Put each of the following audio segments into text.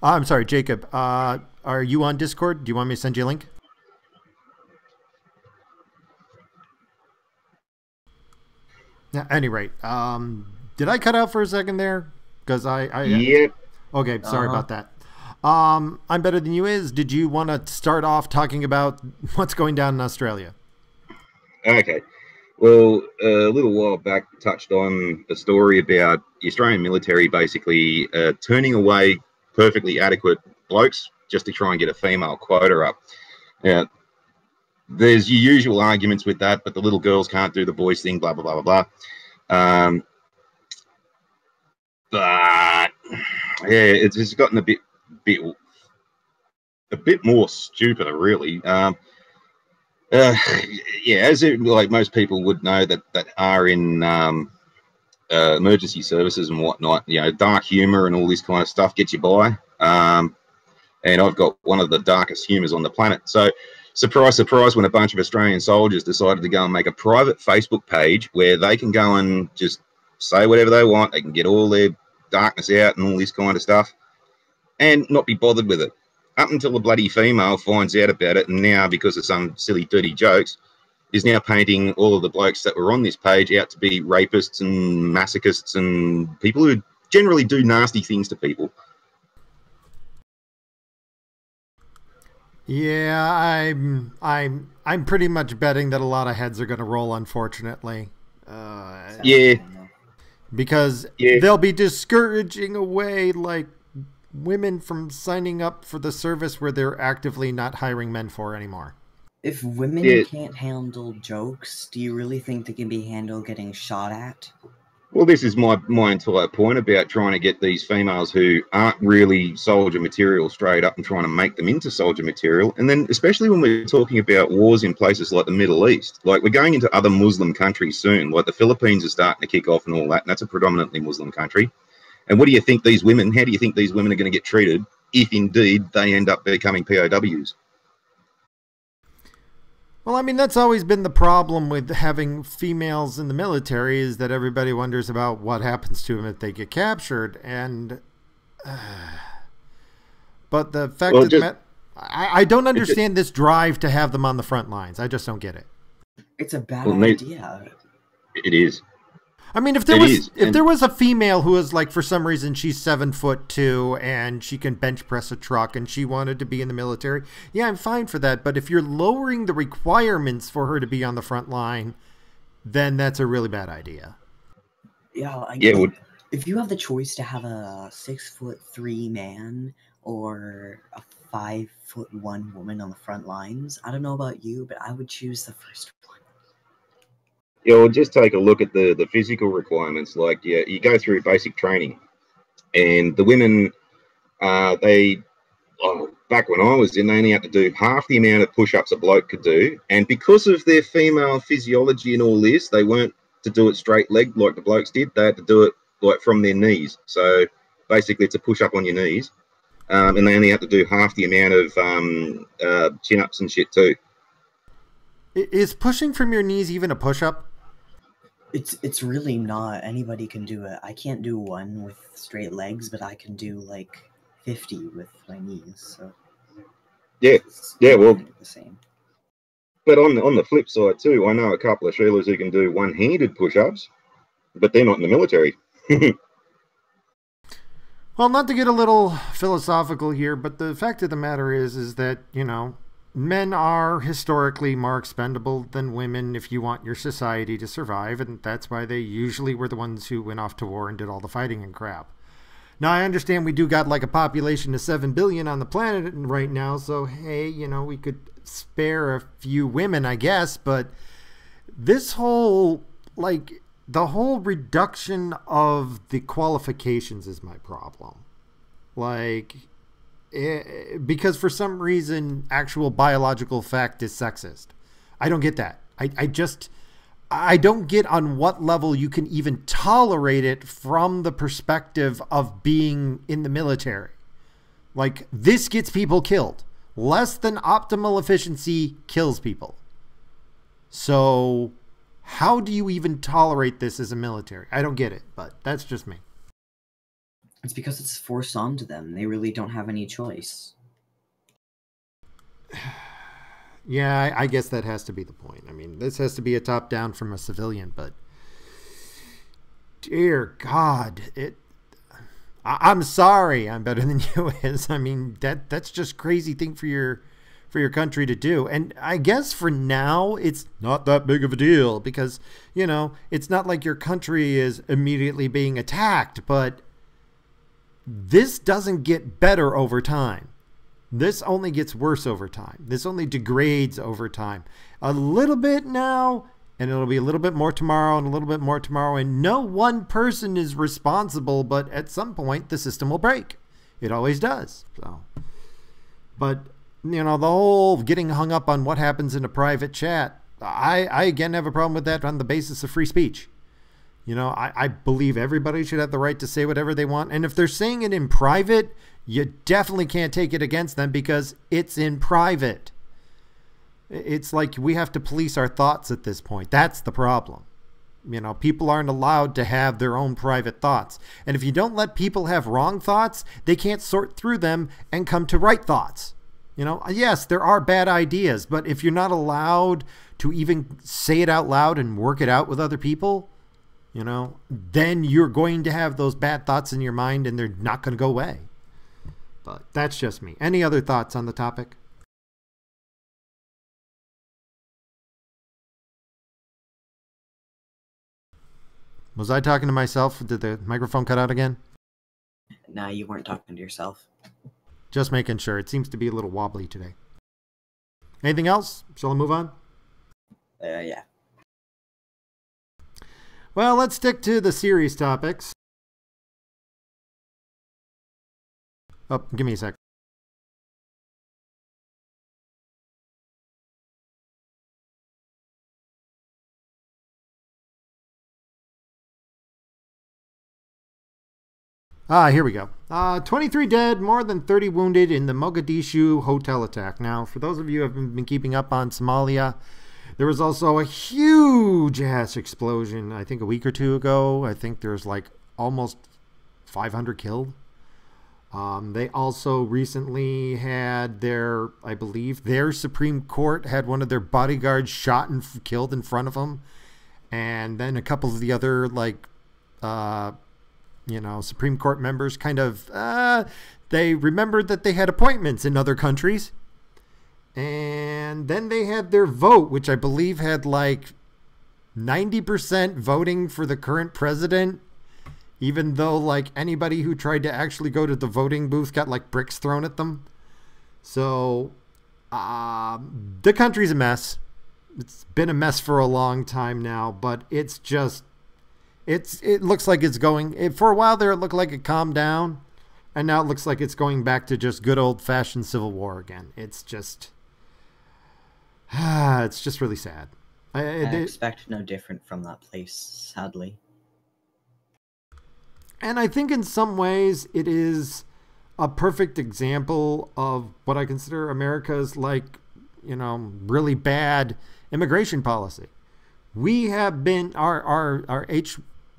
I'm sorry, Jacob. Are you on Discord? Do you want me to send you a link? Yeah, at any rate, did I cut out for a second there? Because Yep. okay, sorry Uh-huh. about that. I'm better than you is. Did you want to start off talking about what's going down in Australia? Okay. Well, a little while back, touched on a story about the Australian military basically turning away perfectly adequate blokes just to try and get a female quota up. Now, there's your usual arguments with that, but the little girls can't do the boys thing, blah blah blah blah blah. But yeah, it's just gotten bit, a bit more stupider, really. Uh, yeah, like most people would know that are in emergency services and whatnot. You know, dark humor and all this kind of stuff gets you by. And I've got one of the darkest humors on the planet. So, surprise, surprise, when a bunch of Australian soldiers decided to go and make a private Facebook page where they can go and just say whatever they want, they can get all their darkness out and all this kind of stuff, and not be bothered with it. Up until the bloody female finds out about it, and now, because of some silly, dirty jokes, is now painting all of the blokes that were on this page out to be rapists and masochists and people who generally do nasty things to people. Yeah, I'm pretty much betting that a lot of heads are going to roll, unfortunately, Yeah, Sadly, no. because yeah, they'll be discouraging away like women from signing up for the service where they're actively not hiring men for anymore. If women yeah. can't handle jokes, do you really think they can be handled getting shot at? Well, this is my entire point about trying to get these females who aren't really soldier material straight up and trying to make them into soldier material. And then, especially when we're talking about wars in places like the Middle East, like we're going into other Muslim countries soon, like the Philippines is starting to kick off and all that, and that's a predominantly Muslim country. And what do you think these women, how do you think these women are going to get treated if indeed they end up becoming POWs? Well, I mean, that's always been the problem with having females in the military is that everybody wonders about what happens to them if they get captured. And, but the fact Well, of the just, matter, I don't it just understand this drive to have them on the front lines. I just don't get it. It's a bad well, idea. it is. I mean, It is. if And there was a female who was like for some reason she's 7'2" and she can bench press a truck and she wanted to be in the military, yeah, I'm fine for that. But if you're lowering the requirements for her to be on the front line, then that's a really bad idea. Yeah, yeah, well, if you have the choice to have a 6'3" man or a 5'1" woman on the front lines, I don't know about you, but I would choose the first one. yeah, well, just take a look at the physical requirements. Like, yeah, you go through basic training, and the women, they, oh, back when I was in, they only had to do half the amount of push-ups a bloke could do, and because of their female physiology and all this, they weren't to do it straight legged like the blokes did. They had to do it like from their knees. So basically, it's a push-up on your knees, and they only had to do half the amount of chin-ups and shit too. Is pushing from your knees even a push-up? It's really not. Anybody can do it. I can't do one with straight legs, but I can do like 50 with my knees. So Yeah, it's yeah. kind Well, of the same. but on the flip side too, I know a couple of Sheilas who can do one-handed push-ups, but they're not in the military. Well, not to get a little philosophical here, but the fact of the matter is that, you know, men are historically more expendable than women if you want your society to survive, and that's why they usually were the ones who went off to war and did all the fighting and crap. Now, I understand we do got like a population of 7 billion on the planet right now, so hey, you know, we could spare a few women, I guess, but this whole, like, the whole reduction of the qualifications is my problem. Like, because for some reason, actual biological fact is sexist. I don't get that. I don't get on what level you can even tolerate it from the perspective of being in the military. Like, this gets people killed. Less than optimal efficiency kills people. So, how do you even tolerate this as a military? I don't get it, but that's just me. It's because it's forced onto them. They really don't have any choice. Yeah, I guess that has to be the point. I mean, this has to be a top-down from a civilian, but dear God, I'm sorry, I'm better than you is. I mean, that's just crazy thing for your country to do. And I guess for now, it's not that big of a deal because, it's not like your country is immediately being attacked, but this doesn't get better over time. This only gets worse over time. This only degrades over time. A little bit now, and it'll be a little bit more tomorrow and a little bit more tomorrow. And no one person is responsible, but at some point the system will break. It always does. So, but, the whole getting hung up on what happens in a private chat, I again have a problem with that on the basis of free speech. I believe everybody should have the right to say whatever they want. And if they're saying it in private, you definitely can't take it against them because it's in private. It's like we have to police our thoughts at this point. That's the problem. People aren't allowed to have their own private thoughts. And if you don't let people have wrong thoughts, they can't sort through them and come to right thoughts. Yes, there are bad ideas, but if you're not allowed to even say it out loud and work it out with other people, then you're going to have those bad thoughts in your mind and they're not going to go away. But that's just me. Any other thoughts on the topic? Was I talking to myself? Did the microphone cut out again? Nah, you weren't talking to yourself. Just making sure. It seems to be a little wobbly today. Anything else? Shall I move on? Yeah. Well, let's stick to the serious topics. Oh, give me a sec. Here we go. 23 dead, more than 30 wounded in the Mogadishu hotel attack. Now, for those of you who have been keeping up on Somalia, there was also a huge ass explosion, I think a week or two ago. I think there's like almost 500 killed. They also recently had I believe their Supreme Court had one of their bodyguards shot and killed in front of them. And then a couple of the other Supreme Court members kind of, they remembered that they had appointments in other countries. And then they had their vote, which I believe had like 90% voting for the current president, even though like anybody who tried to actually go to the voting booth got like bricks thrown at them. So the country's a mess. It's been a mess for a long time now, but it's just, it looks like it's going, for a while there it looked like it calmed down, and now it looks like it's going back to just good old-fashioned civil war again. It's just really sad. I expect no different from that place, sadly. And I think in some ways it is a perfect example of what I consider America's really bad immigration policy. We have been our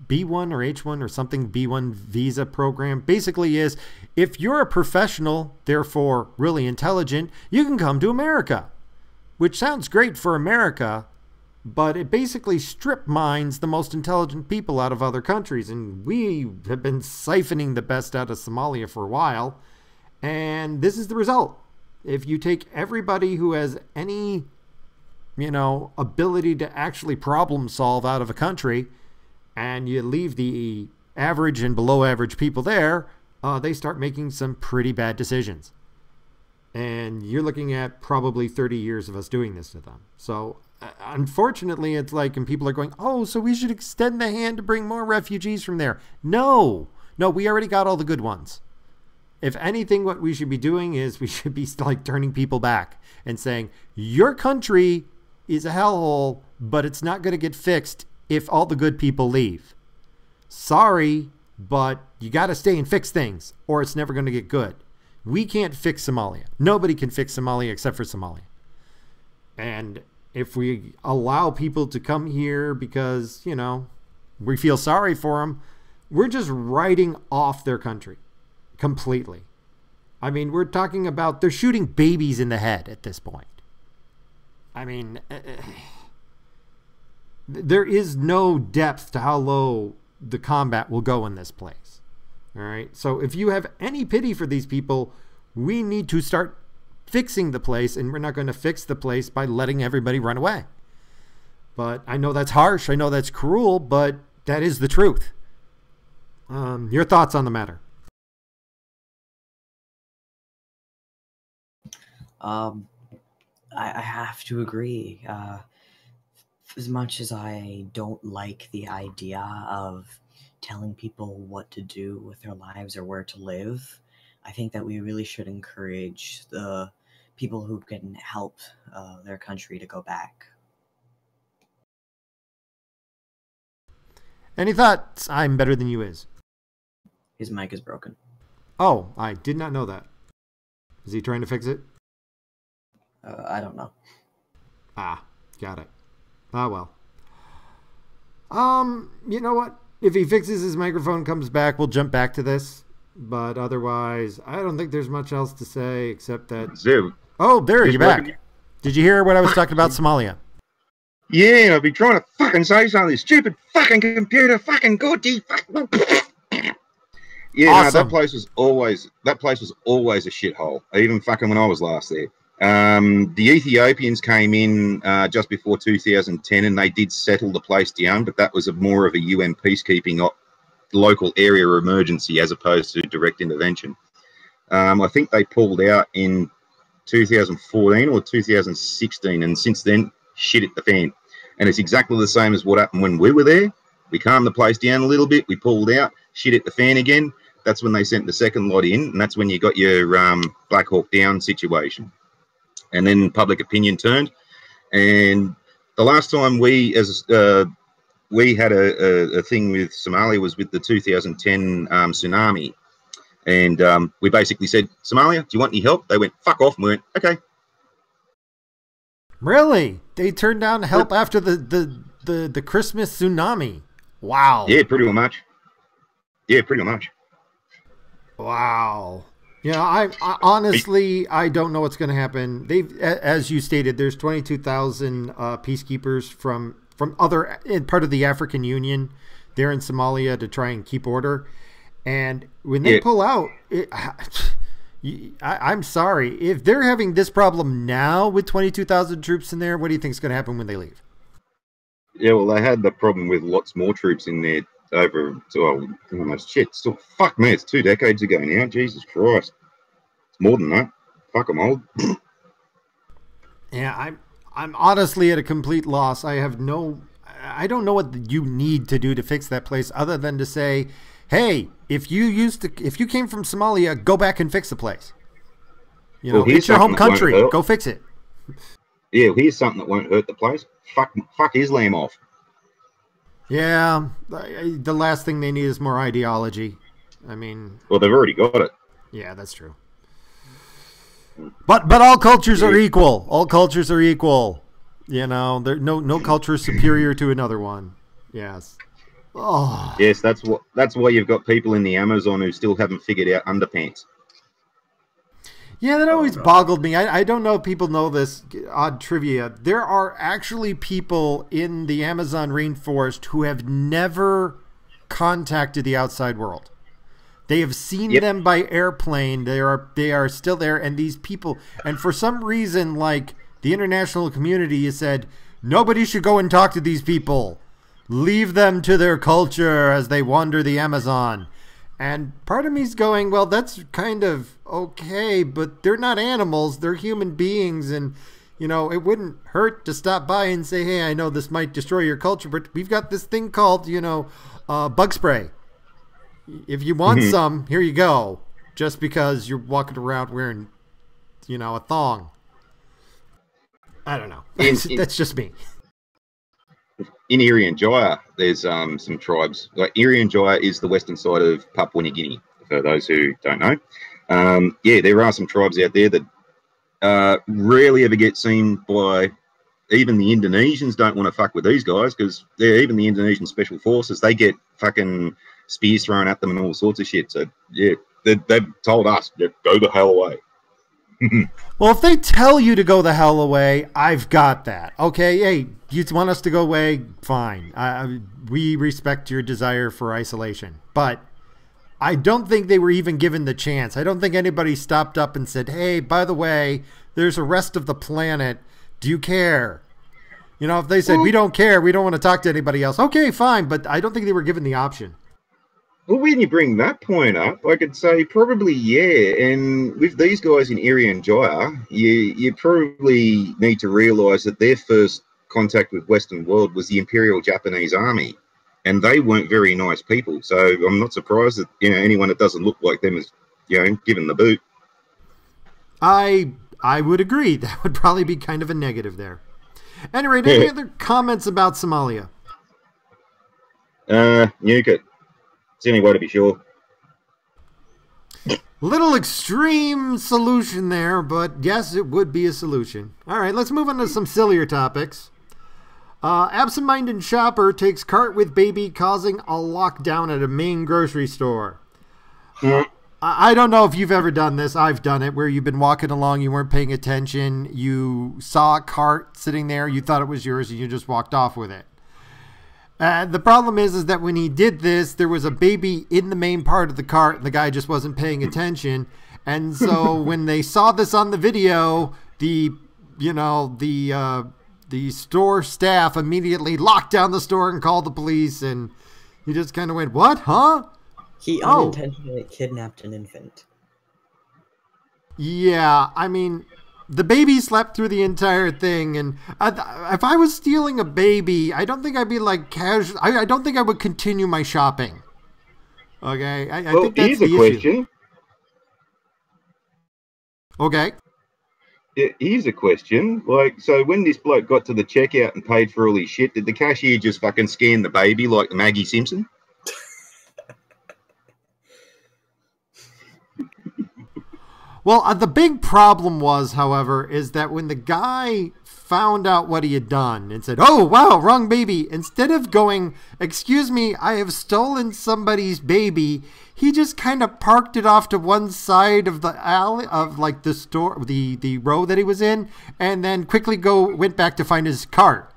B1 or H1 or something, B1 visa program basically is, if you're a professional, therefore really intelligent, you can come to America, which sounds great for America, but it basically strip mines the most intelligent people out of other countries. And we have been siphoning the best out of Somalia for a while. And this is the result. If you take everybody who has any, ability to actually problem solve out of a country, and you leave the average and below average people there, they start making some pretty bad decisions. And you're looking at probably 30 years of us doing this to them. So unfortunately, it's like, and people are going, oh, so we should extend the hand to bring more refugees from there. No, we already got all the good ones. If anything, what we should be doing is we should be like turning people back and saying, your country is a hellhole, but it's not going to get fixed if all the good people leave. Sorry, but you got to stay and fix things, or it's never going to get good. We can't fix Somalia. Nobody can fix Somalia except for Somalia. And if we allow people to come here because, we feel sorry for them, we're just writing off their country completely. I mean, we're talking about they're shooting babies in the head at this point. I mean, there is no depth to how low the combat will go in this place. All right. So if you have any pity for these people, we need to start fixing the place, and we're not going to fix the place by letting everybody run away. But I know that's harsh. I know that's cruel, but that is the truth. Your thoughts on the matter? I have to agree. As much as I don't like the idea of telling people what to do with their lives or where to live, I think that we really should encourage the people who can help their country to go back. Any thoughts? I'm better than you is. His mic is broken. Oh, I did not know that. Is he trying to fix it? I don't know. Ah, got it. Ah, well. You know what? If he fixes his microphone, comes back, we'll jump back to this. But otherwise, I don't think there's much else to say except that... Zoom. Oh, there, you're back. Did you hear what I was talking about Somalia? Yeah, I've been trying to fucking say something. Stupid fucking computer, fucking goody. Yeah, Awesome. no, that place was always a shithole. Even fucking when I was last there. The Ethiopians came in just before 2010, and they did settle the place down, but that was more of a UN peacekeeping local area emergency as opposed to direct intervention. I think they pulled out in 2014 or 2016, and since then, shit hit the fan. And it's exactly the same as what happened when we were there. We calmed the place down a little bit, we pulled out, shit hit the fan again. That's when they sent the second lot in, and that's when you got your Black Hawk Down situation. And then public opinion turned. And the last time we had a thing with Somalia was with the 2010 tsunami. And we basically said, Somalia, do you want any help? They went, fuck off. And we went, okay. Really? They turned down help after the Christmas tsunami. Wow. Yeah, pretty much. Yeah, pretty much. Wow. Yeah, I honestly, I don't know what's going to happen. As you stated, there's 22,000 peacekeepers from other part of the African Union there in Somalia to try and keep order. And when they pull out, I'm sorry. If they're having this problem now with 22,000 troops in there, what do you think is going to happen when they leave? Yeah, well, they had the problem with lots more troops in there over almost shit. Still, fuck me, it's 2 decades ago now. Jesus Christ. It's more than that. Fuck, I'm old. Yeah, I'm honestly at a complete loss. I don't know what you need to do to fix that place other than to say, hey, if you came from Somalia, go back and fix the place. You know, it's your home country. Go fix it. Yeah, well, here's something that won't hurt the place. Fuck Islam off. Yeah, the last thing they need is more ideology. I mean, well, they've already got it. Yeah, that's true. But all cultures are equal. All cultures are equal. You know, no culture is superior to another one. Yes. Oh. Yes, that's why you've got people in the Amazon who still haven't figured out underpants. Yeah, that always boggled me. I don't know if people know this odd trivia. There are actually people in the Amazon rainforest who have never contacted the outside world. They have seen them by airplane. They are still there, and these people, and for some reason, like the international community has said, nobody should go and talk to these people. Leave them to their culture as they wander the Amazon. And part of me's going, well, that's kind of okay, but they're not animals. They're human beings. And, you know, it wouldn't hurt to stop by and say, hey, I know this might destroy your culture, but we've got this thing called, you know, bug spray. If you want some, here you go. Just because you're walking around wearing, you know, a thong. I don't know. That's just me. In Irian Jaya, there's some tribes. Like Irian Jaya is the western side of Papua New Guinea, for those who don't know. Yeah, there are some tribes out there that rarely ever get seen by even the Indonesians. Don't want to fuck with these guys because even the Indonesian special forces, they get fucking spears thrown at them and all sorts of shit. So yeah, they've told us, yeah, go the hell away. Well, if they tell you to go the hell away, I've got that. Okay, hey, you want us to go away? Fine. We respect your desire for isolation. But I don't think they were even given the chance. I don't think anybody stopped up and said, hey, by the way, there's a rest of the planet. Do you care? You know, if they said, we don't care, we don't want to talk to anybody else. Okay, fine. But I don't think they were given the option. Well, when you bring that point up, I could say probably yeah. And with these guys in Irian Jaya, you probably need to realise that their first contact with Western world was the Imperial Japanese Army, and they weren't very nice people. So I'm not surprised that anyone that doesn't look like them is given the boot. I would agree. That would probably be kind of a negative there. Anyway, any other comments about Somalia? Nuke it. It's any way to be sure. Little extreme solution there, but yes, it would be a solution. All right, let's move on to some sillier topics. Absent-minded shopper takes cart with baby causing a lockdown at a main grocery store. I don't know if you've ever done this. I've done it, where you've been walking along, you weren't paying attention, you saw a cart sitting there, you thought it was yours, and you just walked off with it. The problem is that when he did this, there was a baby in the main part of the cart, and the guy just wasn't paying attention. And so when they saw this on the video, the store staff immediately locked down the store and called the police, and he just kind of went, "What? Huh?" He unintentionally kidnapped an infant. Yeah, I mean, the baby slept through the entire thing, and if I was stealing a baby, I don't think I'd be like casual. I don't think I would continue my shopping. Okay, I think that's the issue. Question. Okay. Yeah, here's a question. Like, so when this bloke got to the checkout and paid for all his shit, did the cashier just fucking scan the baby like Maggie Simpson? Well, the big problem was, however, is that when the guy found out what he had done and said, "Oh, wow, wrong baby," instead of going, "Excuse me, I have stolen somebody's baby," he just kind of parked it off to one side of the alley of like the store, the row that he was in, and then quickly went back to find his cart.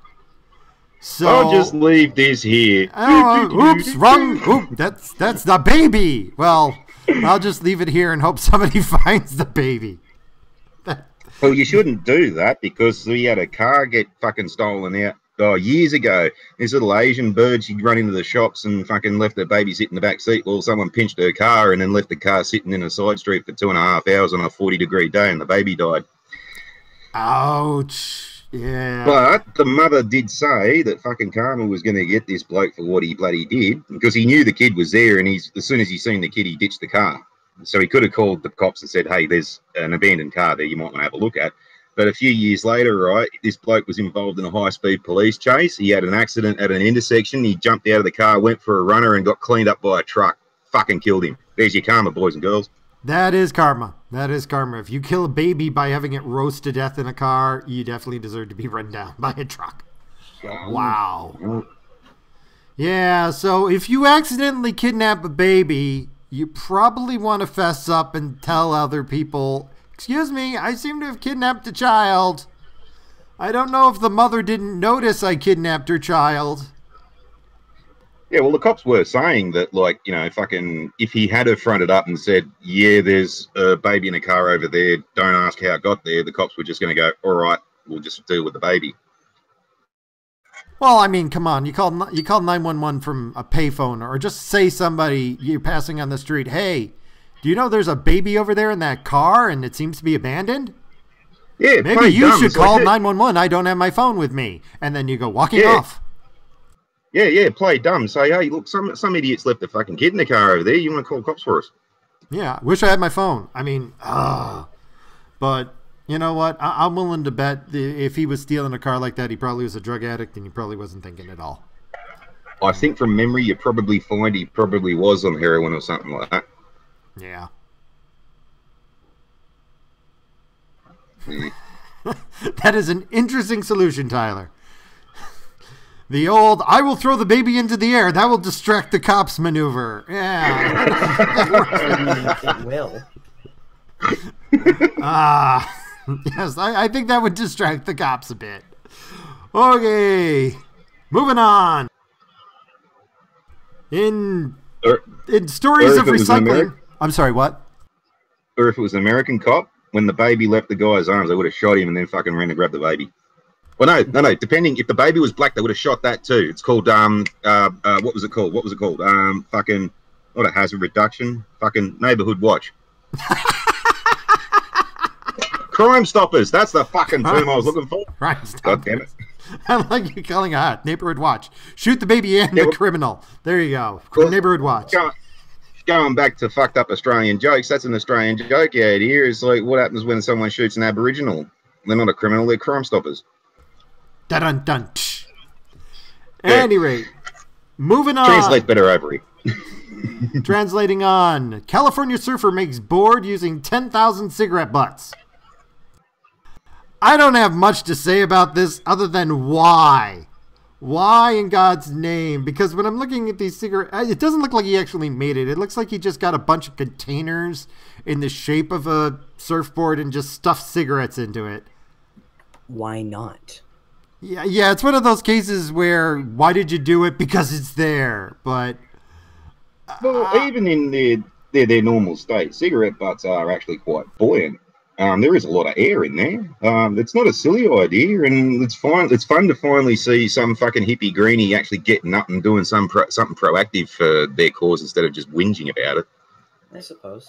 So I'll just leave this here. Oops, wrong. Oop, that's the baby. Well, I'll just leave it here and hope somebody finds the baby. Well, you shouldn't do that, because we had a car get fucking stolen out years ago. This little Asian bird, she'd run into the shops and fucking left her baby sit in the back seat while someone pinched her car and then left the car sitting in a side street for 2.5 hours on a 40-degree day, and the baby died. Ouch. Yeah. But the mother did say that fucking Karma was going to get this bloke for what he bloody did, because he knew the kid was there, and as soon as he seen the kid, he ditched the car. So he could have called the cops and said, "Hey, there's an abandoned car there you might want to have a look at." But a few years later, right, this bloke was involved in a high-speed police chase. He had an accident at an intersection. He jumped out of the car, went for a runner, and got cleaned up by a truck. Fucking killed him. There's your karma, boys and girls. That is karma. That is karma. If you kill a baby by having it roast to death in a car, you definitely deserve to be run down by a truck. Wow. Yeah, so if you accidentally kidnap a baby, you probably want to fess up and tell other people, "Excuse me, I seem to have kidnapped a child. I don't know if the mother didn't notice I kidnapped her child." Yeah, well, the cops were saying that, like, fucking, if he had have fronted up and said, "Yeah, there's a baby in a car over there, don't ask how it got there," the cops were just going to go, "All right, we'll just deal with the baby." Well, I mean, come on. You call 911 from a payphone, or just say somebody you're passing on the street, "Hey, do you know there's a baby over there in that car and it seems to be abandoned?" Yeah, maybe you should call 911. I don't have my phone with me. And then you go walking off. Yeah, play dumb. Say, "Hey, look, some idiots left a fucking kid in the car over there. You want to call cops for us?" Yeah, wish I had my phone. I mean, but you know what? I'm willing to bet if he was stealing a car like that, he probably was a drug addict and he probably wasn't thinking at all. I think from memory, you probably find he probably was on heroin or something like that. Yeah. That is an interesting solution, Tyler. The old, I will throw the baby into the air. That will distract the cops maneuver. Yeah. It will. Yes, I think that would distract the cops a bit. Okay. Moving on. In stories of recycling. I'm sorry, what? Or if it was an American cop, when the baby left the guy's arms, they would have shot him and then fucking ran to grab the baby. Well, no. Depending if the baby was black, they would have shot that too. It's called what was it called? Fucking not a hazard reduction. Fucking neighborhood watch. Crime Stoppers. That's the fucking term I was looking for. Crime Stoppers. God damn it. I like you calling it neighborhood watch. Shoot the baby and the criminal. There you go. Well, neighborhood watch. Going back to fucked up Australian jokes, that's an Australian joke out here. Is like, what happens when someone shoots an Aboriginal? They're not a criminal, they're Crime Stoppers. Dun dun. At any rate, moving on. Translate better, Avery. Translating on. California surfer makes board using 10,000 cigarette butts. I don't have much to say about this other than why. Why in God's name? Because when I'm looking at these cigarettes, it doesn't look like he actually made it. It looks like he just got a bunch of containers in the shape of a surfboard and just stuffed cigarettes into it. Why not? Yeah, it's one of those cases where, why did you do it? Because it's there. But well, even in their normal state, cigarette butts are actually quite buoyant. There is a lot of air in there. It's not a silly idea, and it's fine. It's fun to finally see some fucking hippie greenie actually getting up and doing something proactive for their cause instead of just whinging about it. I suppose.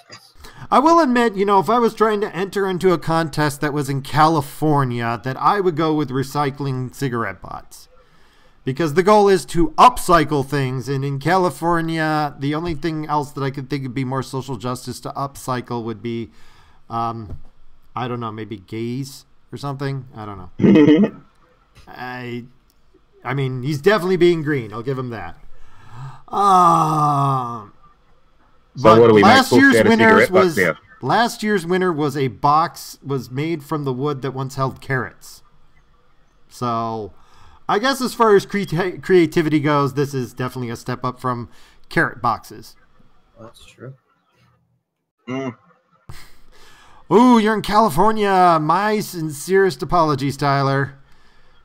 I will admit, if I was trying to enter into a contest that was in California, that I would go with recycling cigarette butts. Because the goal is to upcycle things, and in California, the only thing else that I could think would be more social justice to upcycle would be, I don't know, maybe gays or something? I don't know. I mean, he's definitely being green. I'll give him that. So what do we last year's winner was a box was made from the wood that once held carrots. So I guess as far as creativity goes, this is definitely a step up from carrot boxes. Well, that's true. Ooh, you're in California. My sincerest apologies, Tyler.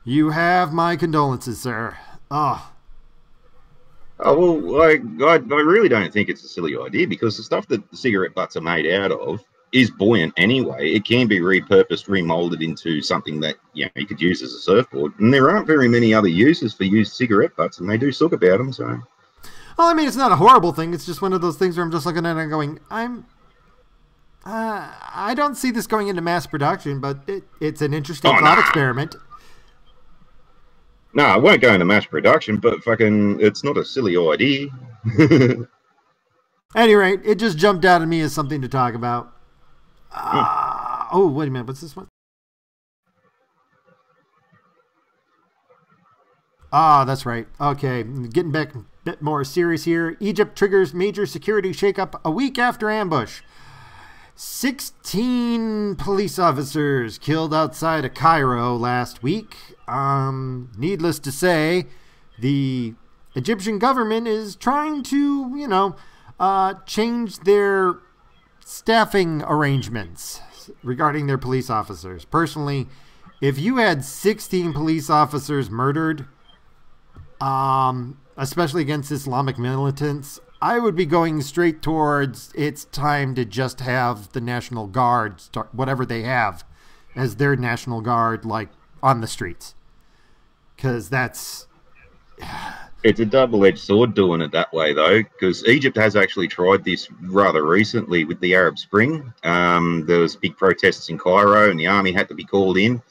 You have my condolences, sir. Oh, well, like, I really don't think it's a silly idea because the stuff that the cigarette butts are made out of is buoyant anyway. It can be repurposed, remolded into something that you could use as a surfboard. And there aren't very many other uses for used cigarette butts, and they do talk about them. So, well, I mean, it's not a horrible thing. It's just one of those things where I'm just looking at it and going, I don't see this going into mass production, but it's an interesting thought experiment. No, it won't go into mass production, but fucking, it's not a silly idea. At any rate, it just jumped out at me as something to talk about. Oh, wait a minute. What's this one? That's right. Okay, getting back a bit more serious here. Egypt triggers major security shakeup a week after ambush. 16 police officers killed outside of Cairo last week. Needless to say, the Egyptian government is trying to, change their staffing arrangements regarding their police officers. Personally, if you had 16 police officers murdered, especially against Islamic militants, I would be going straight towards it's time to just have the National Guard, whatever they have, as their National Guard, like, on the streets. Because that's... It's a double-edged sword doing it that way, though, because Egypt has actually tried this rather recently with the Arab Spring. There was big protests in Cairo, and the army had to be called in.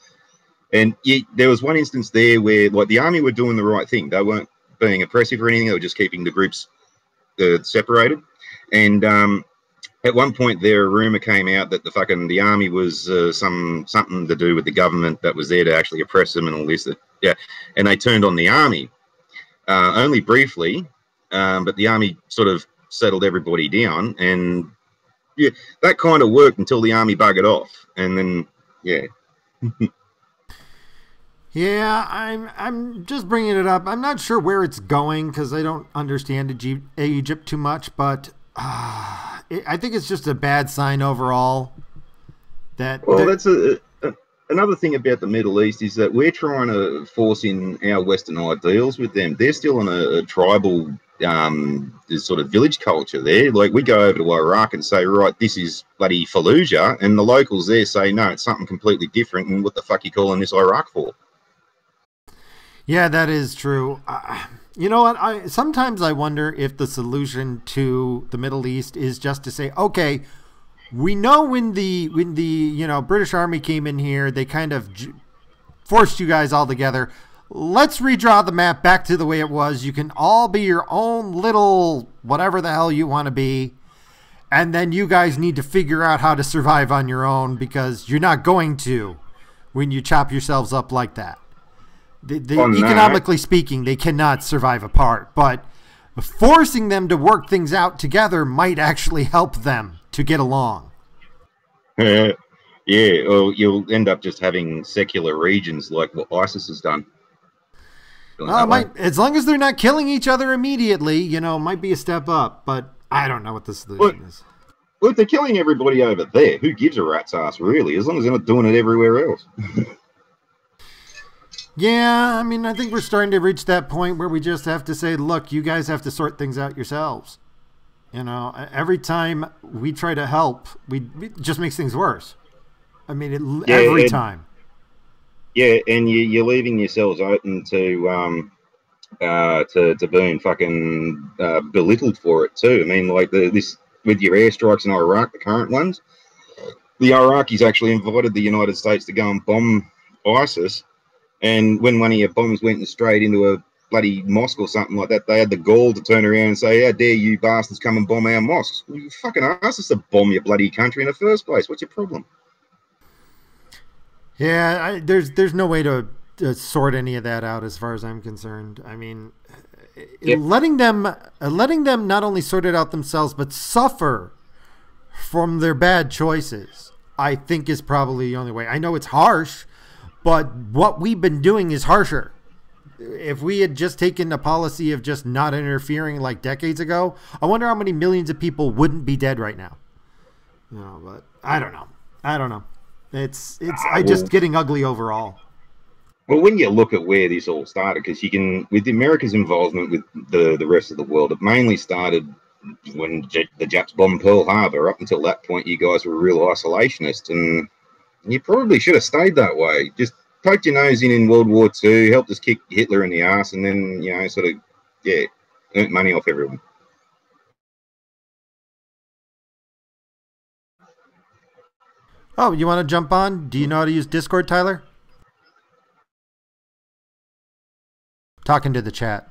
And there was one instance there where, like, the army were doing the right thing. They weren't being oppressive or anything. They were just keeping the groups separated. And at one point there, a rumor came out that the army was something to do with the government that was there to actually oppress them and all this. And they turned on the army, only briefly, but the army sort of settled everybody down, and that kind of worked until the army buggered off, and then Yeah, I'm just bringing it up. I'm not sure where it's going because I don't understand Egypt too much, but I think it's just a bad sign overall that Well, that's another thing about the Middle East is that we're trying to force in our Western ideals with them. They're still in a tribal this sort of village culture there. Like we go over to Iraq and say, right, this is bloody Fallujah, and the locals there say, no, it's something completely different. And what the fuck are you calling this Iraq for? Yeah, that is true. You know what? Sometimes I wonder if the solution to the Middle East is just to say, okay, we know when the British Army came in here, they kind of forced you guys all together. Let's redraw the map back to the way it was. You can all be your own little whatever the hell you want to be. And then you guys need to figure out how to survive on your own because you're not going to when you chop yourselves up like that. Economically speaking, they cannot survive apart. But forcing them to work things out together might actually help them to get along. Yeah, or you'll end up just having secular regions like what ISIS has done. As long as they're not killing each other immediately, might be a step up. But I don't know what the solution is. Well, if they're killing everybody over there, who gives a rat's ass, really? As long as they're not doing it everywhere else. Yeah, I mean, I think we're starting to reach that point where we just have to say, look, you guys have to sort things out yourselves. Every time we try to help, it just makes things worse. I mean, every time. Yeah, and you're leaving yourselves open to being fucking belittled for it too. I mean, like this with your airstrikes in Iraq, the current ones, the Iraqis actually invited the United States to go and bomb ISIS. And when one of your bombs went straight into a bloody mosque or something like that, they had the gall to turn around and say, how dare you bastards come and bomb our mosques? Well, you fucking asked us to bomb your bloody country in the first place. What's your problem? Yeah, there's no way to sort any of that out as far as I'm concerned. I mean, letting them not only sort it out themselves, but suffer from their bad choices, I think is probably the only way. I know it's harsh, but what we've been doing is harsher. If we had just taken a policy of just not interfering like decades ago, I wonder how many millions of people wouldn't be dead right now. But I don't know. It's just getting ugly overall. Well, when you look at where this all started, because you can, with America's involvement with the rest of the world, it mainly started when the Japs bombed Pearl Harbor. Up until that point, you guys were real isolationists, and you probably should have stayed that way. Just poked your nose in World War II, helped us kick Hitler in the ass, and then, earned money off everyone. Oh, you want to jump on? Do you know how to use Discord, Tyler? Talking to the chat.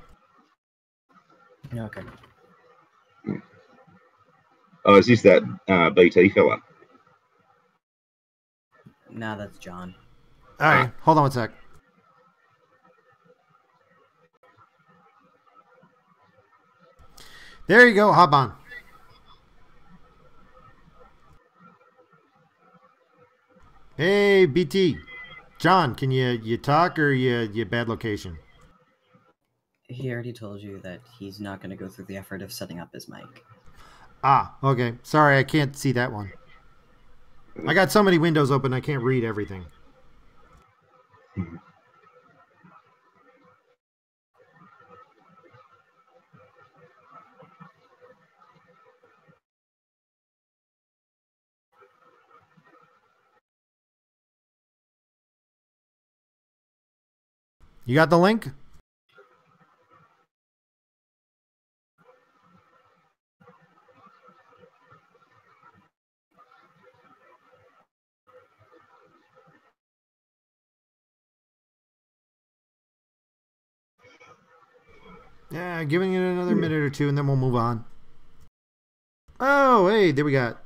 Okay. Oh, is this that BT fella? No, that's John. All right, hold on one sec. There you go, hop on. Hey, BT. John, can you talk or you bad location? He already told you that he's not going to go through the effort of setting up his mic. Ah, okay. Sorry, I can't see that one. I got so many windows open, I can't read everything. You got the link? Yeah, giving it another minute or two, and then we'll move on. Oh, hey, there we got.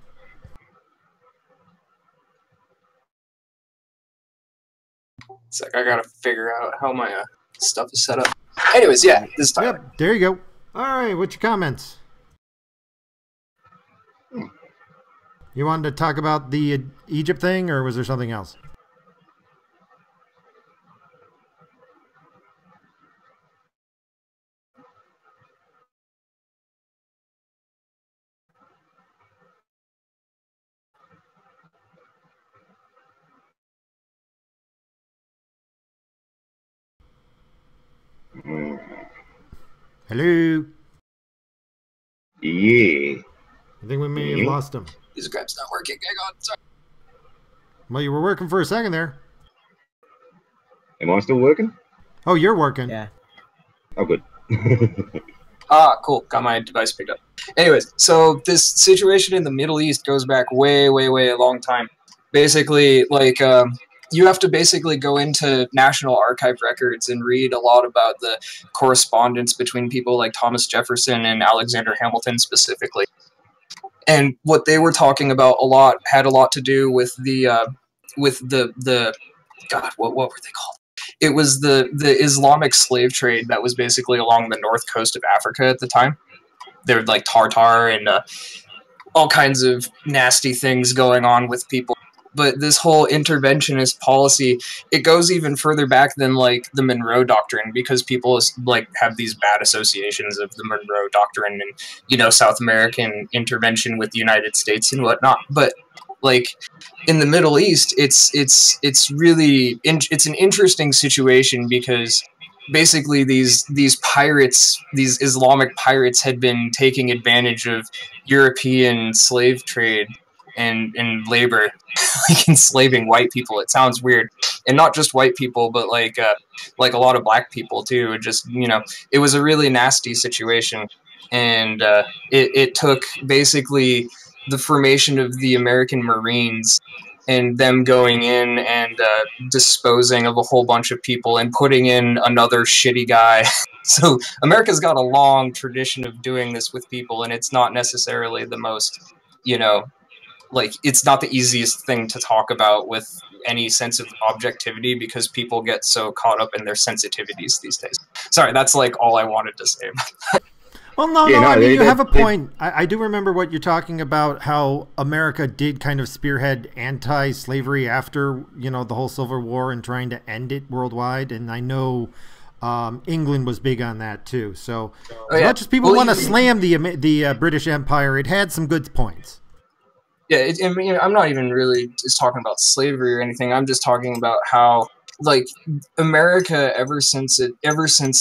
It's like I gotta figure out how my stuff is set up. Anyways, yeah, this is Tyler. Yep, there you go. All right, what's your comments? You wanted to talk about the Egypt thing, or was there something else? Hello. Yeah. I think we may have lost him. His grab's not working. Hang on. Sorry. Well, you were working for a second there. Am I still working? Oh, you're working. Yeah. Oh, good. Cool. Got my device picked up. Anyways, so this situation in the Middle East goes back way, way, way a long time. Basically, like, you have to basically go into National Archive records and read a lot about the correspondence between people like Thomas Jefferson and Alexander Hamilton specifically. And what they were talking about had a lot to do with the God, what were they called? It was the Islamic slave trade that was basically along the north coast of Africa at the time. There were like Tartar and all kinds of nasty things going on with people. But this whole interventionist policy, it goes even further back than like the Monroe Doctrine, because people like have these bad associations of the Monroe Doctrine and, you know, South American intervention with the United States and whatnot. But like in the Middle East, it's really it's an interesting situation, because basically these pirates, these Islamic pirates, had been taking advantage of European slave trade and labor, like enslaving white people. It sounds weird, and not just white people, but like a lot of black people too. It just, you know, it was a really nasty situation, and it took basically the formation of the American Marines and them going in and disposing of a whole bunch of people and putting in another shitty guy. So America's got a long tradition of doing this with people, and it's not necessarily the most, you know, like, it's not the easiest thing to talk about with any sense of objectivity, because people get so caught up in their sensitivities these days. Sorry, that's like all I wanted to say. Well, no, I mean, you have a point. I do remember what you're talking about, how America did kind of spearhead anti-slavery after, you know, the whole Civil War and trying to end it worldwide. And I know England was big on that too. So as much as people want to slam the British Empire, it had some good points. Yeah, I mean, I'm not even really just talking about slavery or anything. I'm just talking about how, like, America, ever since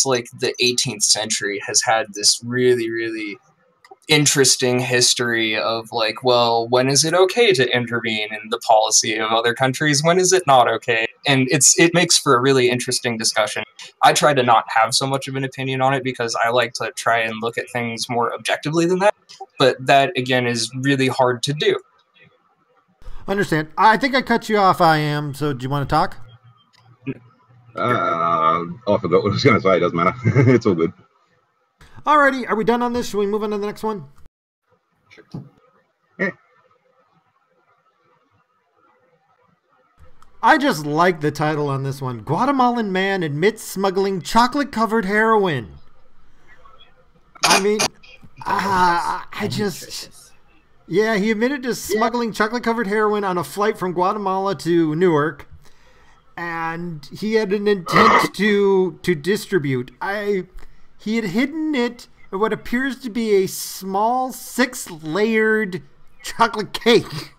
like the 18th century, has had this really, really interesting history of like, well, when is it okay to intervene in the policy of other countries? When is it not okay? And it makes for a really interesting discussion. I try to not have so much of an opinion on it, because I like to try and look at things more objectively than that. But that, again, is really hard to do. Understand. I think I cut you off, I am. So do you want to talk? I forgot what I was going to say. It doesn't matter. It's all good. Alrighty, are we done on this? Should we move on to the next one? Sure. Yeah. I just like the title on this one. Guatemalan man admits smuggling chocolate-covered heroin. I mean, I just... Yeah, he admitted to smuggling chocolate-covered heroin on a flight from Guatemala to Newark, and he had an intent to distribute. He had hidden it in what appears to be a small 6-layered chocolate cake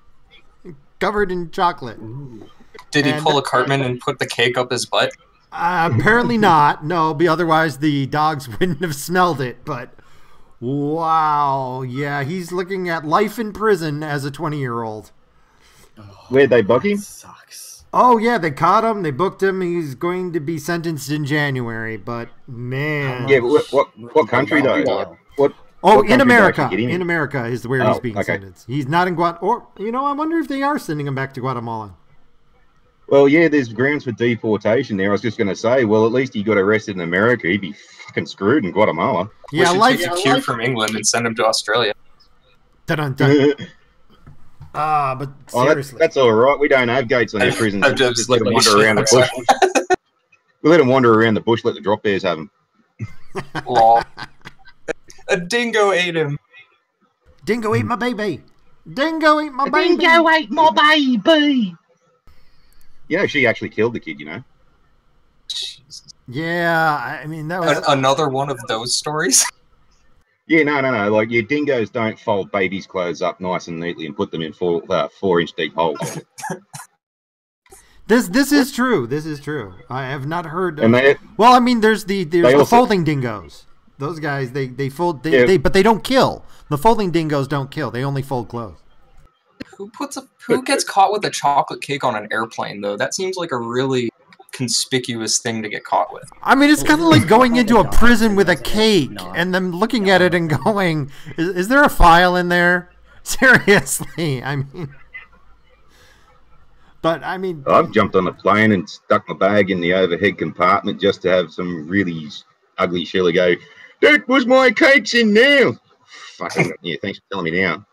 covered in chocolate. Ooh. Did he pull a Cartman and put the cake up his butt? Apparently not. No, otherwise the dogs wouldn't have smelled it, but... Wow, yeah, he's looking at life in prison as a 20-year-old. Where'd they book him? Sucks. Oh, yeah, they caught him, they booked him, he's going to be sentenced in January, but, man. Yeah, but what country, though? What in America. In America is where he's being sentenced. He's not in Guatemala. Or, you know, I wonder if they are sending him back to Guatemala. Well, yeah, there's grounds for deportation there. I was just going to say, well, at least he got arrested in America. He'd be fucking screwed in Guatemala. Yeah, we should take a cue from England and send him to Australia. Dun-dun-dun. But seriously. That's all right. We don't have gates on their prisons. Just let them wander around the bush. We let them wander around the bush, let the drop bears have them. Lol. A dingo ate him. Dingo ate my baby. Dingo ate my baby. Dingo ate my baby. You know, she actually killed the kid, you know? Jesus. Yeah, I mean, that was... Another one of those stories? Yeah, no. Like, yeah, dingoes don't fold babies' clothes up nice and neatly and put them in 4-inch deep holes. This is true. This is true. I have not heard... And well, I mean, there's the folding dingoes. Those guys, they fold, Yeah. but they don't kill. The folding dingoes don't kill. They only fold clothes. Who gets caught with a chocolate cake on an airplane though? That seems like a really conspicuous thing to get caught with. I mean, it's kind of like going into a prison with a cake No. and them looking at it and going, is there a file in there? Seriously, I mean. But, I mean. I've jumped on a plane and stuck my bag in the overhead compartment just to have some really ugly Shirley go, "That was my cakes in there." Fucking, yeah, thanks for telling me now.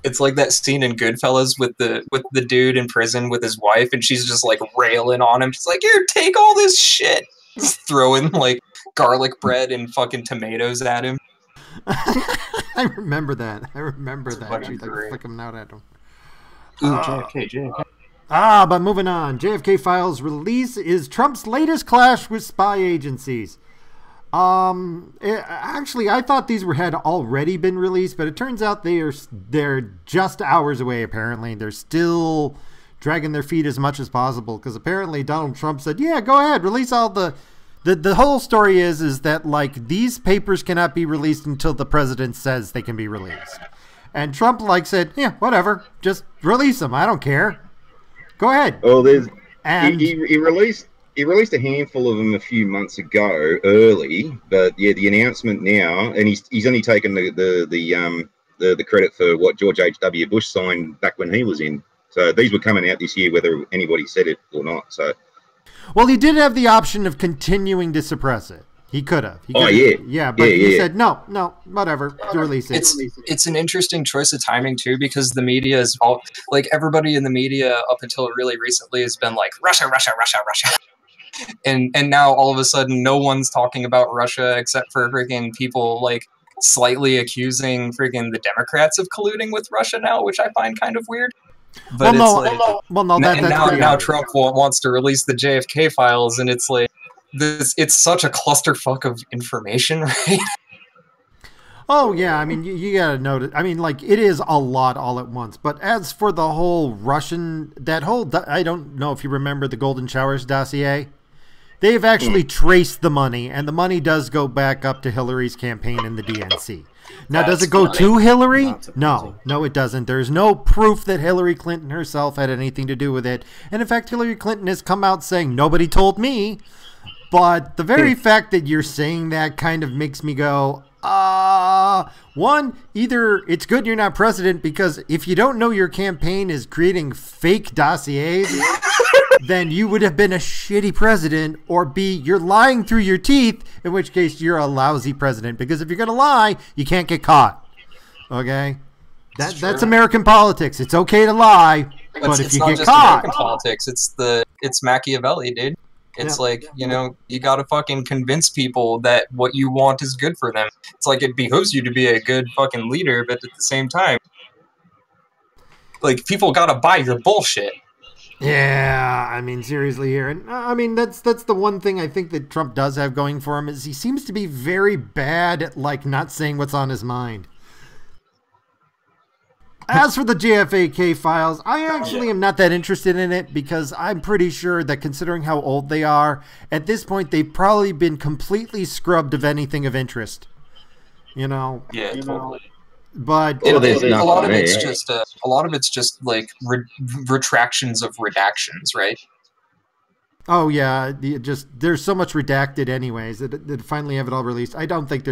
It's like that scene in Goodfellas with the dude in prison with his wife, and she's just like railing on him. She's like, "Here, take all this shit." Just throwing like garlic bread and fucking tomatoes at him. I remember that. fucking She's like great. flicking out at him. Ooh, JFK. But moving on. JFK Files release is Trump's latest clash with spy agencies. Actually, I thought these had already been released, but it turns out they're just hours away. Apparently, they're still dragging their feet as much as possible because apparently Donald Trump said, "Yeah, go ahead, release all the." The whole story is that like these papers cannot be released until the president says they can be released, and Trump said, "Yeah, whatever, just release them. I don't care. Go ahead." Well, And he released a handful of them a few months ago, early. But yeah, the announcement now, and he's only taken the credit for what George H.W. Bush signed back when he was in. So these were coming out this year, whether anybody said it or not. So. Well, he did have the option of continuing to suppress it. He could have. Yeah. But he said, no, whatever, to release it. It's an interesting choice of timing, too, because the media is all, like, everybody in the media up until really recently has been like, Russia. And now, all of a sudden, no one's talking about Russia except for freaking people, like, slightly accusing freaking the Democrats of colluding with Russia now, which I find kind of weird. But now Trump wants to release the JFK files, and it's like it's such a clusterfuck of information, right? Oh yeah, I mean you gotta notice. I mean, like it is a lot all at once. But as for the whole Russian, I don't know if you remember the Golden Showers dossier. They've actually traced the money, and the money does go back up to Hillary's campaign in the DNC. Now, does it go to Hillary? No, it doesn't. There's no proof that Hillary Clinton herself had anything to do with it. And in fact, Hillary Clinton has come out saying, nobody told me. But the very fact that you're saying that kind of makes me go, one, either it's good you're not president, because if you don't know your campaign is creating fake dossiers, then you would have been a shitty president, or B, you're lying through your teeth, in which case you're a lousy president, because if you're going to lie, you can't get caught. Okay? That's American politics. It's okay to lie, but if you get caught... American politics, it's Machiavelli, dude. It's like, you gotta fucking convince people that what you want is good for them. It's like it behooves you to be a good fucking leader, but at the same time, like, people gotta buy your bullshit. Yeah, I mean, seriously here. And I mean, that's the one thing I think that Trump does have going for him is he seems to be very bad at, like, not saying what's on his mind. As for the JFK files, I actually am not that interested in it because I'm pretty sure that considering how old they are, at this point they've probably been completely scrubbed of anything of interest. Yeah, totally. But a lot of it's just like retractions of redactions, right? Oh yeah, there's so much redacted anyways that finally have it all released. I don't think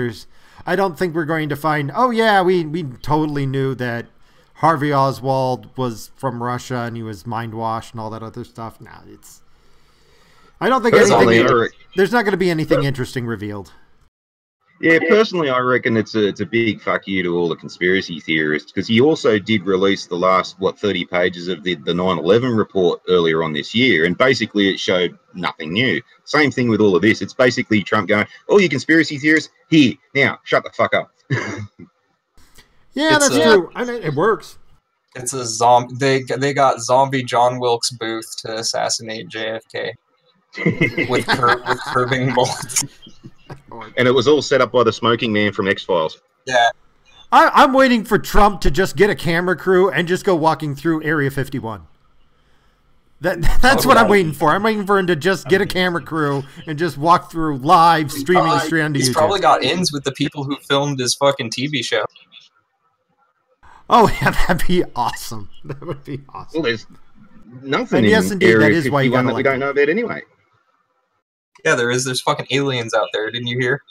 we're going to find. Oh yeah, we totally knew that Harvey Oswald was from Russia and he was mind washed and all that other stuff. No, I don't think there's not going to be anything interesting revealed. Yeah, personally, I reckon it's a big fuck you to all the conspiracy theorists, because he also did release the last 30 pages of the 9/11 report earlier on this year, and basically it showed nothing new. Same thing with all of this. It's basically Trump going, "Oh, you conspiracy theorists, here now, shut the fuck up." Yeah, that's true. I mean, it works. It's a zombie. They got zombie John Wilkes Booth to assassinate JFK with curving bullets. And it was all set up by the smoking man from X-Files. Yeah. I'm waiting for Trump to just get a camera crew and just go walking through Area 51. That's what I'm waiting for. I'm waiting for him to just get a camera crew and just walk through live streaming straight onto YouTube. He's probably got ins with the people who filmed his fucking TV show. Oh, yeah, that'd be awesome. That would be awesome. Well, there's nothing And yes, in indeed, that Area is why you 51 gotta that we like don't it. know about anyway. Yeah, there is. There's fucking aliens out there. Didn't you hear?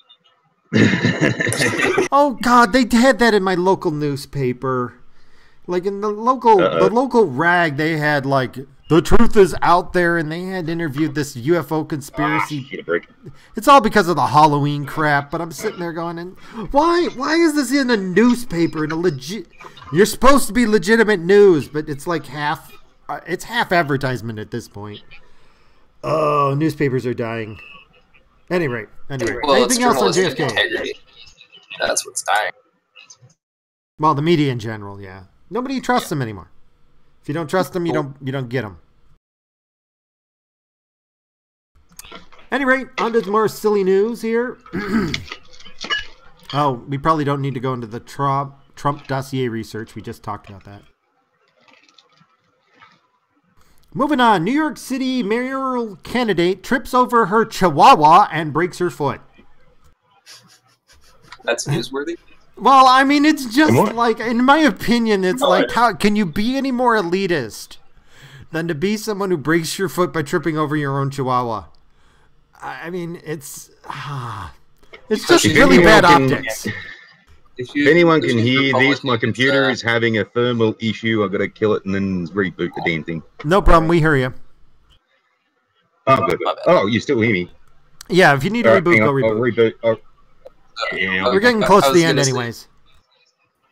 Oh, God, they had that in my local newspaper. Like, in the local rag, they had, like, the truth is out there, and they had interviewed this UFO conspiracy. It's all because of the Halloween crap, but I'm sitting there going, and why is this in a newspaper? You're supposed to be legitimate news, but it's like half advertisement at this point. Oh, newspapers are dying. Anyway, Well, anything else on journalistic JFK? integrity. That's what's dying. Well, the media in general, yeah. Nobody trusts them anymore. If you don't trust them, you don't get them. Anyway, on to the more silly news here. Oh, we probably don't need to go into the Trump dossier research. We just talked about that. Moving on, New York City mayoral candidate trips over her chihuahua and breaks her foot. That's newsworthy. Well, I mean, it's just like, in my opinion, it's like, how can you be any more elitist than to be someone who breaks your foot by tripping over your own chihuahua? I mean, it's just really bad optics. If anyone can hear this, my computer is having a thermal issue. I've got to kill it and then reboot the damn thing. No problem, we hear you. Oh, good. Oh, you still hear me? Yeah, if you need to reboot, go reboot. I'll reboot. Yeah, We're getting close to the end anyways.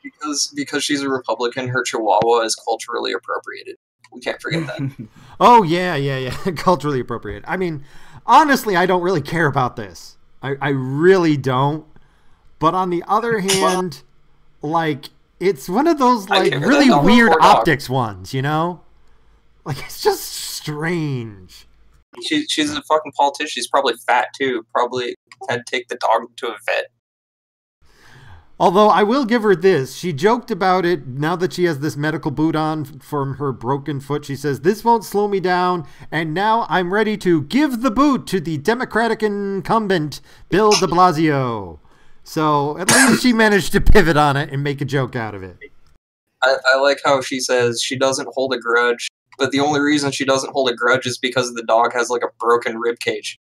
Because she's a Republican, her chihuahua is culturally appropriated. We can't forget that. Oh, yeah. Culturally appropriate. I mean, honestly, I don't really care about this. I really don't. But on the other hand, like, it's one of those, like, really weird optics ones, you know? Like, it's just strange. She's a fucking politician. She's probably fat, too. Probably had to take the dog to a vet. Although, I will give her this. She joked about it now that she has this medical boot on from her broken foot. She says, "This won't slow me down, and now I'm ready to give the boot to the Democratic incumbent, Bill de Blasio." So, at least she managed to pivot on it and make a joke out of it. I like how she says she doesn't hold a grudge, but the only reason she doesn't hold a grudge is because the dog has, like, a broken rib cage.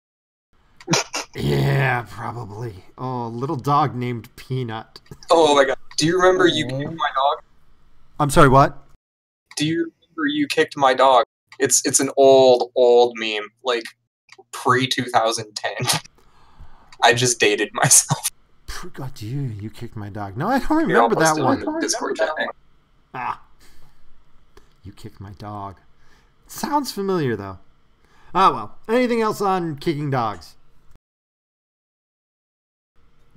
Yeah, probably. Oh, little dog named Peanut. Oh my god. Do you remember You Kicked My Dog? I'm sorry, what? Do you remember You Kicked My Dog? It's an old meme, like pre-2010. I just dated myself. God, you kicked my dog. No, I don't remember that one. Discord chat. Ah. You kicked my dog. Sounds familiar, though. Ah, well. Anything else on kicking dogs?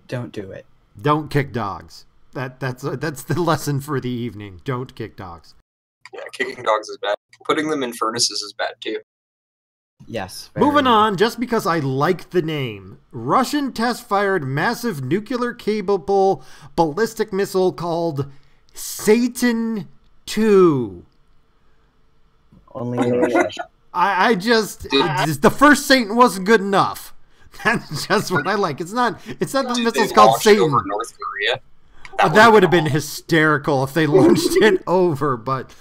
Don't do it. Don't kick dogs. That's the lesson for the evening. Don't kick dogs. Yeah, kicking dogs is bad. Putting them in furnaces is bad, too. Yes. Moving on, just because I like the name. Russian test-fired massive nuclear-capable ballistic missile called Satan II. Only in Russia. The first Satan wasn't good enough. That's just what I like. It's not the missile's called Satan. Over North Korea? That would have been hysterical if they launched it over, but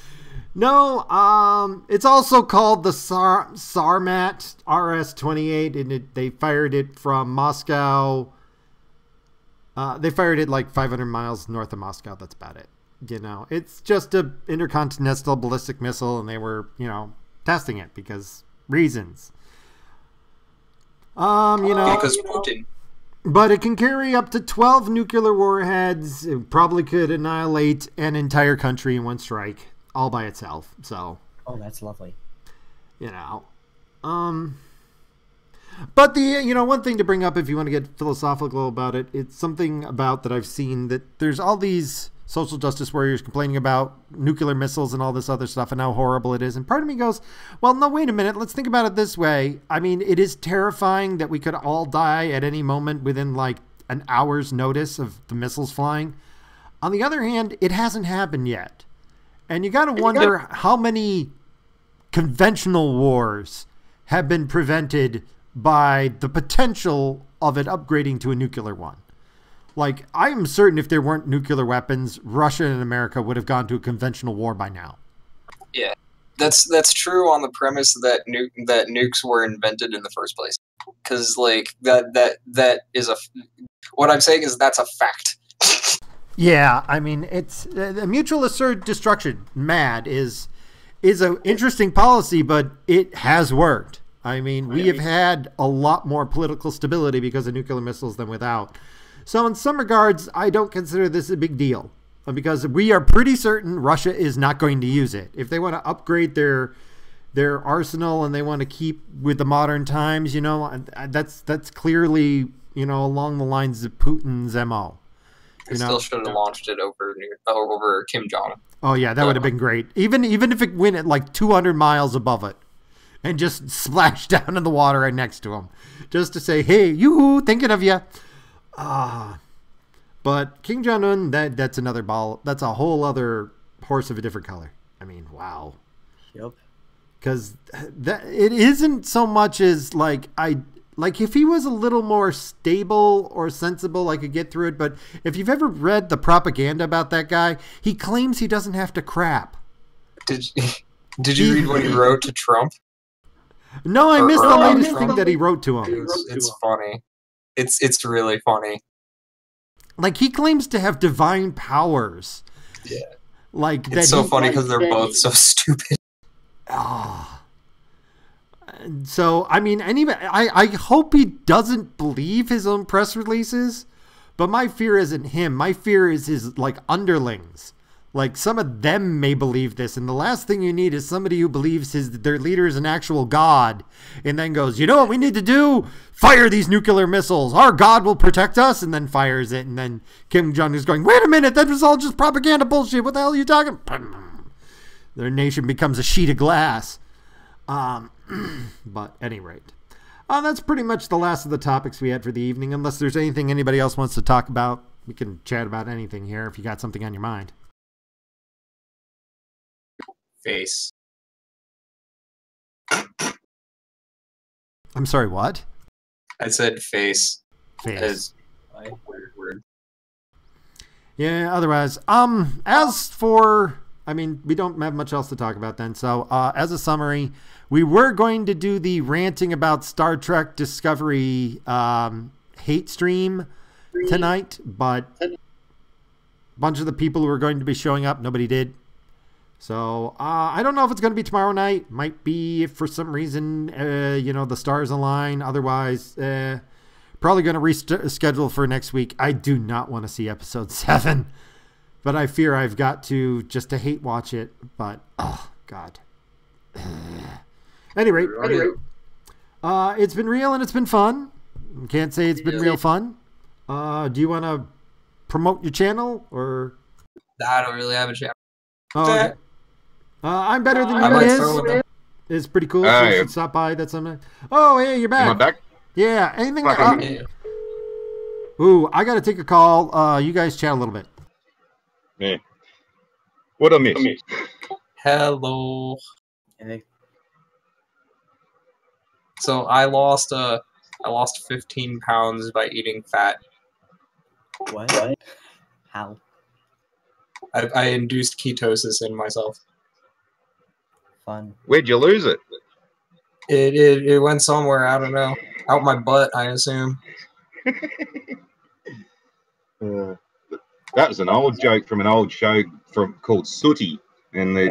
no. It's also called the Sarmat RS-28, and they fired it from Moscow. They fired it like 500 miles north of Moscow. That's about it. You know, it's just a intercontinental ballistic missile, and they were, testing it because reasons. Because Putin. But it can carry up to 12 nuclear warheads. It probably could annihilate an entire country in one strike, all by itself. So. Oh, that's lovely. But one thing to bring up if you want to get philosophical about it, it's something about that I've seen that there's all these social justice warriors complaining about nuclear missiles and all this other stuff and how horrible it is. And part of me goes, well, no, wait a minute. Let's think about it this way. I mean, it is terrifying that we could all die at any moment within like an hour's notice of the missiles flying. On the other hand, it hasn't happened yet. And you got to wonder how many conventional wars have been prevented by the potential of it upgrading to a nuclear one. Like, I'm certain if there weren't nuclear weapons, Russia and America would have gone to a conventional war by now. Yeah, that's true on the premise that nukes were invented in the first place. Because like that is what I'm saying is that's a fact. Yeah, I mean, it's mutual assured destruction. MAD is an interesting policy, but it has worked. I mean, we have had a lot more political stability because of nuclear missiles than without. So in some regards, I don't consider this a big deal because we are pretty certain Russia is not going to use it. If they want to upgrade their arsenal and they want to keep with the modern times, that's clearly, along the lines of Putin's MO. They still should have launched it over Kim Jong. Oh yeah, that would have been great. Even if it went at like 200 miles above it, and just splashed down in the water right next to him, just to say, "Hey, you thinking of you." But Kim Jong Un, that's another ball. That's a whole other horse of a different color. I mean, wow. Yep. Because it isn't so much as like if he was a little more stable or sensible, I could get through it. But if you've ever read the propaganda about that guy, he claims he doesn't have to crap. Did you read what he wrote to Trump? No, I missed the latest thing that he wrote to him. It's funny. It's really funny. Like, he claims to have divine powers. Yeah. Like, it's so funny because they're both so stupid. So, I mean, I hope he doesn't believe his own press releases, but my fear isn't him. My fear is his, like, underlings. Like, some of them may believe this, and the last thing you need is somebody who believes their leader is an actual god, and then goes, you know what we need to do? Fire these nuclear missiles. Our god will protect us, and then fires it, and then Kim Jong is going, wait a minute, that was all just propaganda bullshit. What the hell are you talking? Their nation becomes a sheet of glass. But at any rate, that's pretty much the last of the topics we had for the evening. Unless there's anything anybody else wants to talk about, we can chat about anything here if you got something on your mind. Face. I'm sorry, what? I said face. Face. Weird word. Yeah, otherwise, as for, I mean, we don't have much else to talk about then. So, as a summary, we were going to do the ranting about Star Trek Discovery hate stream tonight, but a bunch of the people who were going to be showing up, nobody did. So, I don't know if it's going to be tomorrow night. Might be if for some reason, the stars align. Otherwise, probably going to reschedule for next week. I do not want to see episode 7. But I fear I've got to just to hate watch it. But, oh, God. Anyway, it's been real and it's been fun. Can't say it's been real fun. Do you want to promote your channel? Or I don't really have a channel. Oh, okay. I'm better than you is. It's pretty cool. So you should stop by. That's something. Oh, hey, you're back. Am I back? Yeah. Anything? Ooh, I got to take a call. You guys chat a little bit. Yeah. What I miss? Hello. Hey. So I lost 15 pounds by eating fat. What? How? I induced ketosis in myself. Fun. Where'd you lose it? It went somewhere, I don't know. Out my butt, I assume. That was an old joke from an old show called Sooty, and the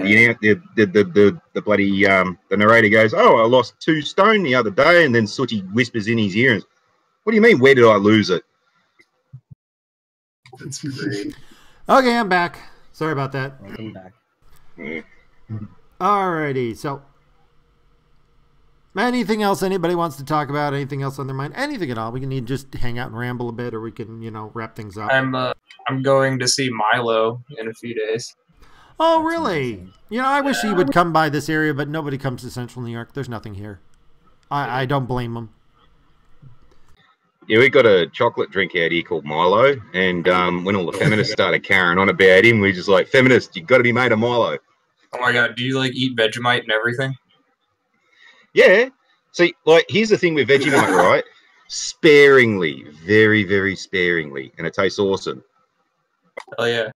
bloody the narrator goes, "Oh, I lost 2 stone the other day," and then Sooty whispers in his ear, "What do you mean? Where did I lose it?" That's great. Okay, I'm back. Sorry about that. Welcome back. Yeah. Alrighty, so anything else anybody wants to talk about? Anything else on their mind? Anything at all? We can just hang out and ramble a bit, or we can, wrap things up. I'm going to see Milo in a few days. Oh, really? I wish he would come by this area, but nobody comes to Central New York. There's nothing here. I don't blame him. Yeah, we got a chocolate drink out here called Milo, and when all the feminists started carrying on about him, we just like, feminists, you got to be made of Milo. Oh my god, do you eat Vegemite and everything? Yeah. See, like, here's the thing with Vegemite, right? Sparingly, very, very sparingly, and it tastes awesome. Oh yeah.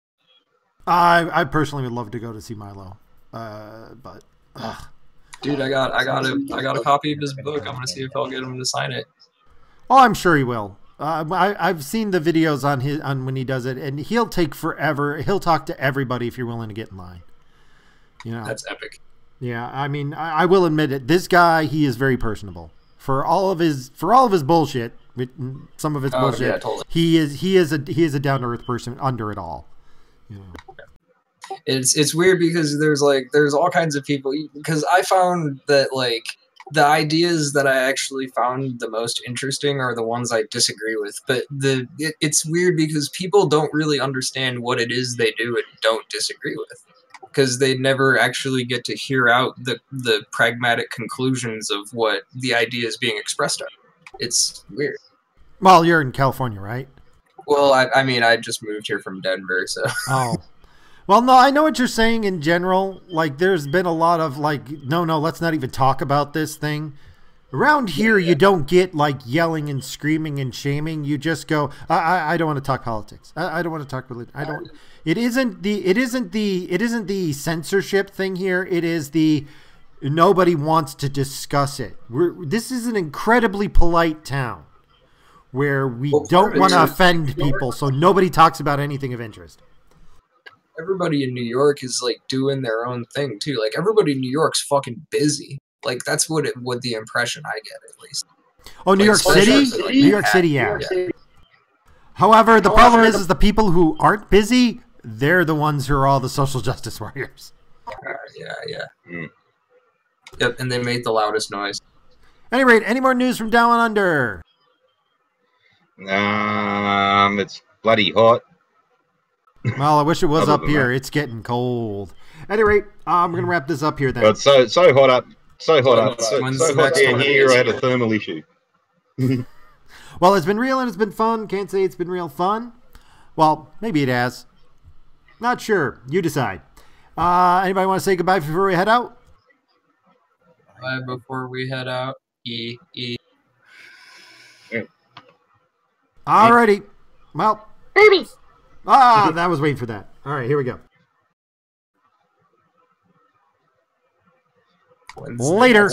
I personally would love to go to see Milo, but Dude, I got a copy of his book. I'm gonna see if I'll get him to sign it. oh, I'm sure he will. I've seen the videos on when he does it, and he'll take forever. He'll talk to everybody if you're willing to get in line. You know, That's epic. yeah. I mean, I will admit it. This guy, he is very personable for all of his bullshit. Some of his bullshit. Yeah, totally. He is a down to earth person under it all. You know. It's weird because there's all kinds of people, because I found that like the ideas that I actually found the most interesting are the ones I disagree with. But it's weird because people don't really understand what it is they do and don't disagree with, because they never actually get to hear out the pragmatic conclusions of what the ideas being expressed are. It's weird. Well, you're in California, right? Well, I mean, I just moved here from Denver, so. Oh. Well, no, I know what you're saying in general. Like, there's been a lot of, like, no, let's not even talk about this thing. Around here, you don't get, like, yelling and screaming and shaming. You just go, I don't want to talk politics. I don't want to talk religion. I don't. It isn't the censorship thing here. It is the nobody wants to discuss it. This is an incredibly polite town where we don't want to offend people, so nobody talks about anything of interest. Everybody in New York is like doing their own thing too. Like everybody in New York's fucking busy. Like that's what the impression I get, at least. Oh, New York City? New York City, yeah. However, the problem is the people who aren't busy, they're the ones who are all the social justice warriors. Yeah. Yep, and they make the loudest noise. At any rate, any more news from Down Under? It's bloody hot. Well, I wish it was up here. It's getting cold. At any rate, we're going to wrap this up here then. But it's so hot up. So hot down here, I had a thermal issue. Well, it's been real and it's been fun. Can't say it's been real fun. Well, maybe it has. Not sure. You decide. Anybody want to say goodbye before we head out? Before we head out. Alrighty. Well. Boobies. That was waiting for that. All right, here we go. Later.